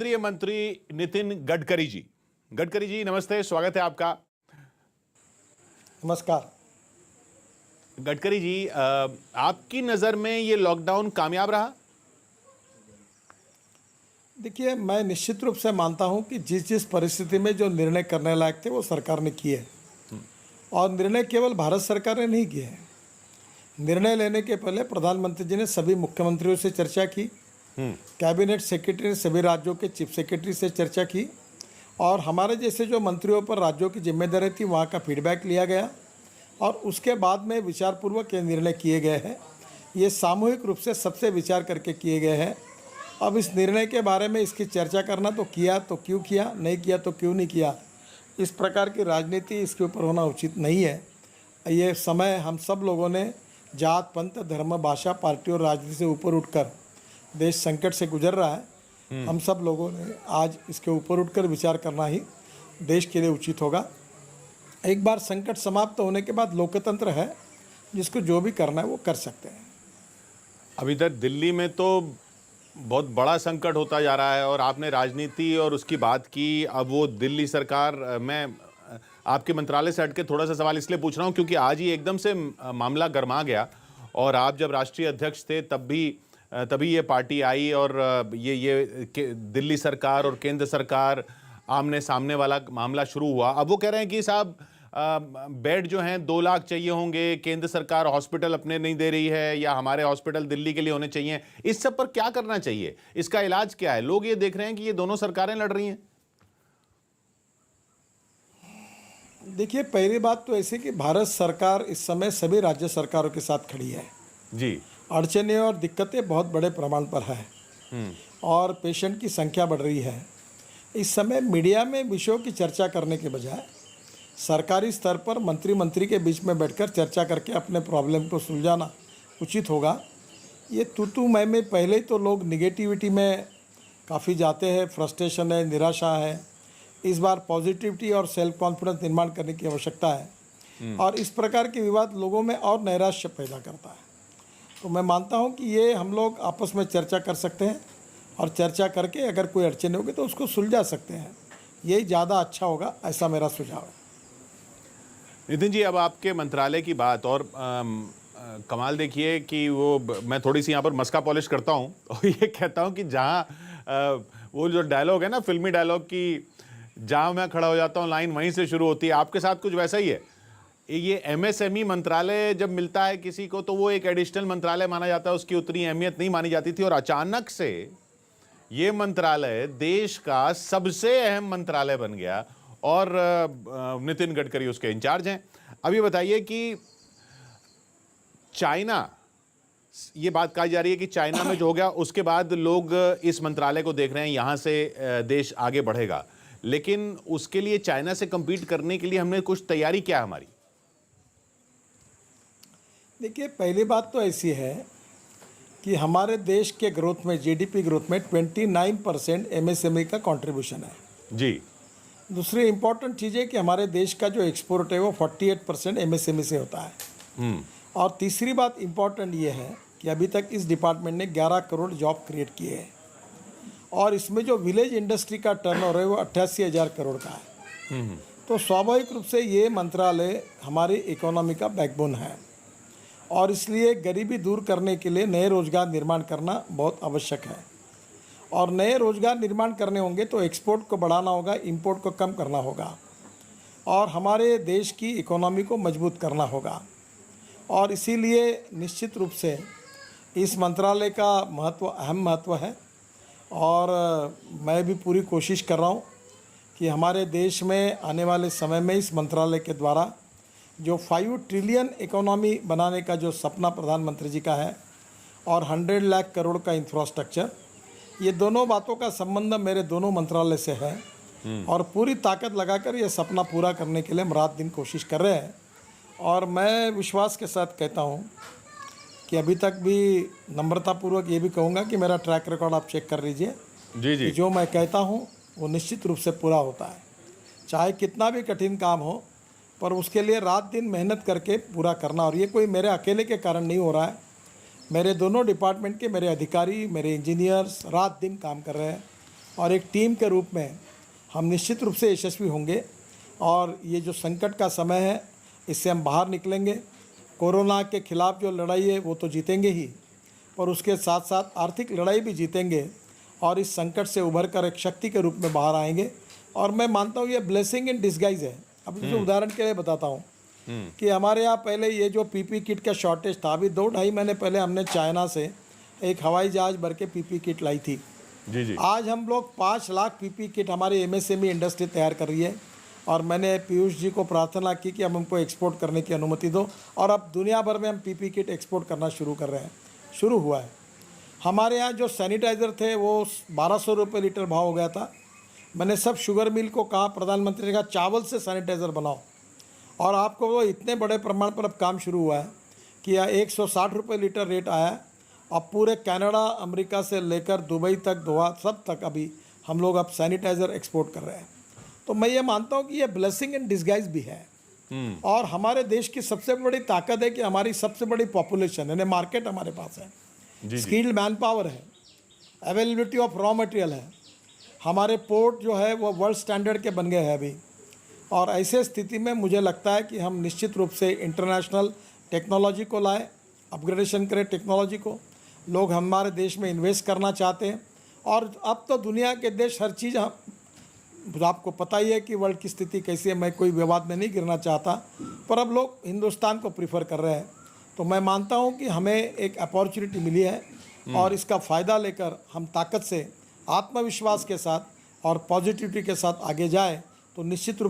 केंद्रीय मंत्री नितिन गडकरी जी। गडकरी जी नमस्ते, स्वागत है आपका। नमस्कार। गडकरी जी, आपकी नज़र में ये लॉकडाउन कामयाब रहा? देखिए, मैं निश्चित रूप से मानता हूं कि जिस परिस्थिति में जो निर्णय करने लायक थे वो सरकार ने किए, और निर्णय केवल भारत सरकार ने नहीं किए हैं। निर्णय लेने के पहले प्रधानमंत्री जी ने सभी मुख्यमंत्रियों से चर्चा की, कैबिनेट सेक्रेटरी ने सभी राज्यों के चीफ सेक्रेटरी से चर्चा की, और हमारे जैसे जो मंत्रियों पर राज्यों की जिम्मेदारी थी वहाँ का फीडबैक लिया गया, और उसके बाद में विचारपूर्वक ये निर्णय किए गए हैं। ये सामूहिक रूप से सबसे विचार करके किए गए हैं। अब इस निर्णय के बारे में इसकी चर्चा करना, तो किया तो क्यों किया, नहीं किया तो क्यों नहीं किया, इस प्रकार की राजनीति इसके ऊपर होना उचित नहीं है। ये समय हम सब लोगों ने जात पंथ धर्म भाषा पार्टी और राजनीति से ऊपर उठकर, देश संकट से गुजर रहा है, हम सब लोगों ने आज इसके ऊपर उठकर विचार करना ही देश के लिए उचित होगा। एक बार संकट समाप्त होने के बाद लोकतंत्र है, जिसको जो भी करना है वो कर सकते हैं। अभी तक दिल्ली में तो बहुत बड़ा संकट होता जा रहा है और आपने राजनीति और उसकी बात की। अब वो दिल्ली सरकार, मैं आपके मंत्रालय से हटके थोड़ा सा सवाल इसलिए पूछ रहा हूँ क्योंकि आज ही एकदम से मामला गर्मा गया, और आप जब राष्ट्रीय अध्यक्ष थे तभी ये पार्टी आई, और ये दिल्ली सरकार और केंद्र सरकार आमने सामने वाला मामला शुरू हुआ। अब वो कह रहे हैं कि साहब बेड जो हैं 2 लाख चाहिए होंगे, केंद्र सरकार हॉस्पिटल अपने नहीं दे रही है, या हमारे हॉस्पिटल दिल्ली के लिए होने चाहिए। इस सब पर क्या करना चाहिए, इसका इलाज क्या है? लोग ये देख रहे हैं कि ये दोनों सरकारें लड़ रही हैं। देखिए, पहली बात तो ऐसी कि भारत सरकार इस समय सभी राज्य सरकारों के साथ खड़ी है जी। अड़चनें और दिक्कतें बहुत बड़े प्रमाण पर है, और पेशेंट की संख्या बढ़ रही है। इस समय मीडिया में विषयों की चर्चा करने के बजाय सरकारी स्तर पर मंत्री के बीच में बैठकर चर्चा करके अपने प्रॉब्लम को सुलझाना उचित होगा। ये तू मैं में पहले ही तो लोग निगेटिविटी में काफ़ी जाते हैं, फ्रस्ट्रेशन है, निराशा है। इस बार पॉजिटिविटी और सेल्फ कॉन्फिडेंस निर्माण करने की आवश्यकता है, और इस प्रकार के विवाद लोगों में और नैराश्य पैदा करता है। तो मैं मानता हूं कि ये हम लोग आपस में चर्चा कर सकते हैं, और चर्चा करके अगर कोई अड़चन होगी तो उसको सुलझा सकते हैं। यही ज़्यादा अच्छा होगा, ऐसा मेरा सुझाव है। नितिन जी, अब आपके मंत्रालय की बात, और कमाल देखिए कि मैं थोड़ी सी यहाँ पर मस्का पॉलिश करता हूँ और ये कहता हूँ कि जहाँ वो जो डायलॉग है ना, फिल्मी डायलॉग की, जहाँ मैं खड़ा हो जाता हूँ लाइन वहीं से शुरू होती है, आपके साथ कुछ वैसा ही है। ये एमएसएमई मंत्रालय जब मिलता है किसी को तो वो एक एडिशनल मंत्रालय माना जाता है, उसकी उतनी अहमियत नहीं मानी जाती थी, और अचानक से ये मंत्रालय देश का सबसे अहम मंत्रालय बन गया, और नितिन गडकरी उसके इंचार्ज हैं। अब ये बताइए कि चाइना, ये बात कही जा रही है कि चाइना में जो हो गया उसके बाद लोग इस मंत्रालय को देख रहे हैं, यहाँ से देश आगे बढ़ेगा, लेकिन उसके लिए चाइना से compete करने के लिए हमने कुछ तैयारी क्या है हमारी? देखिए, पहली बात तो ऐसी है कि हमारे देश के ग्रोथ में, जीडीपी ग्रोथ में 29% एमएसएमई का कंट्रीब्यूशन है जी। दूसरी इंपॉर्टेंट चीज़ है कि हमारे देश का जो एक्सपोर्ट है वो 48% एमएसएमई से होता है। और तीसरी बात इंपॉर्टेंट ये है कि अभी तक इस डिपार्टमेंट ने 11 करोड़ जॉब क्रिएट किए हैं, और इसमें जो विलेज इंडस्ट्री का टर्नओवर है वो 88,000 करोड़ का है। तो स्वाभाविक रूप से ये मंत्रालय हमारी इकोनॉमी का बैकबोन है, और इसलिए गरीबी दूर करने के लिए नए रोजगार निर्माण करना बहुत आवश्यक है। और नए रोजगार निर्माण करने होंगे तो एक्सपोर्ट को बढ़ाना होगा, इंपोर्ट को कम करना होगा, और हमारे देश की इकोनॉमी को मजबूत करना होगा। और इसीलिए निश्चित रूप से इस मंत्रालय का महत्व, अहम महत्व है, और मैं भी पूरी कोशिश कर रहा हूँ कि हमारे देश में आने वाले समय में इस मंत्रालय के द्वारा जो 5 ट्रिलियन इकोनॉमी बनाने का जो सपना प्रधानमंत्री जी का है, और 100 लाख करोड़ का इंफ्रास्ट्रक्चर, ये दोनों बातों का संबंध मेरे दोनों मंत्रालय से है, और पूरी ताकत लगाकर ये सपना पूरा करने के लिए हम रात दिन कोशिश कर रहे हैं। और मैं विश्वास के साथ कहता हूँ कि अभी तक भी नम्रतापूर्वक ये भी कहूँगा कि मेरा ट्रैक रिकॉर्ड आप चेक कर लीजिए जी जी। कि जो मैं कहता हूँ वो निश्चित रूप से पूरा होता है, चाहे कितना भी कठिन काम हो, पर उसके लिए रात दिन मेहनत करके पूरा करना। और ये कोई मेरे अकेले के कारण नहीं हो रहा है, मेरे दोनों डिपार्टमेंट के मेरे अधिकारी, मेरे इंजीनियर्स रात दिन काम कर रहे हैं, और एक टीम के रूप में हम निश्चित रूप से यशस्वी होंगे और ये जो संकट का समय है इससे हम बाहर निकलेंगे। कोरोना के खिलाफ जो लड़ाई है वो तो जीतेंगे ही, पर उसके साथ साथ आर्थिक लड़ाई भी जीतेंगे और इस संकट से उभर कर एक शक्ति के रूप में बाहर आएंगे। और मैं मानता हूँ ये ब्लेसिंग इन डिस्गाइज है। अब जो उदाहरण के लिए बताता हूँ कि हमारे यहाँ पहले ये जो पीपी किट का शॉर्टेज था, अभी 2-2.5 महीने पहले हमने चाइना से एक हवाई जहाज़ भर के पीपी किट लाई थी। जी जी। आज हम लोग 5 लाख पीपी किट हमारी एमएसएमई इंडस्ट्री तैयार कर रही है और मैंने पीयूष जी को प्रार्थना की कि अब हमको एक्सपोर्ट करने की अनुमति दो और अब दुनिया भर में हम पीपी किट एक्सपोर्ट करना शुरू कर रहे हैं, शुरू हुआ है। हमारे यहाँ जो सैनिटाइज़र थे वो 1200 रुपये लीटर भाव हो गया था। मैंने सब शुगर मिल को कहा, प्रधानमंत्री ने कहा चावल से सैनिटाइज़र बनाओ और आपको वो इतने बड़े प्रमाण पर अब काम शुरू हुआ है कि यह 160 रुपये लीटर रेट आया है। अब पूरे कनाडा, अमेरिका से लेकर दुबई तक, दोहा सब तक अभी हम लोग अब सैनिटाइज़र एक्सपोर्ट कर रहे हैं। तो मैं ये मानता हूँ कि ये ब्लेसिंग इन डिस्गाइज भी है। और हमारे देश की सबसे बड़ी ताकत है कि हमारी सबसे बड़ी पॉपुलेशन यानी मार्केट हमारे पास है, स्किल्ड मैन पावर है, अवेलेबिलिटी ऑफ रॉ मटेरियल है, हमारे पोर्ट जो है वो वर्ल्ड स्टैंडर्ड के बन गए हैं अभी। और ऐसे स्थिति में मुझे लगता है कि हम निश्चित रूप से इंटरनेशनल टेक्नोलॉजी को लाए, अपग्रेडेशन करें टेक्नोलॉजी को। लोग हमारे देश में इन्वेस्ट करना चाहते हैं और अब तो दुनिया के देश हर चीज़, आपको पता ही है कि वर्ल्ड की स्थिति कैसी है, मैं कोई विवाद में नहीं गिरना चाहता, पर अब लोग हिंदुस्तान को प्रीफर कर रहे हैं। तो मैं मानता हूं कि हमें एक अपॉर्चुनिटी मिली है और इसका फ़ायदा लेकर हम ताकत से, आत्मविश्वास के साथ और पॉजिटिविटी के साथ आगे जाए तो निश्चित रूप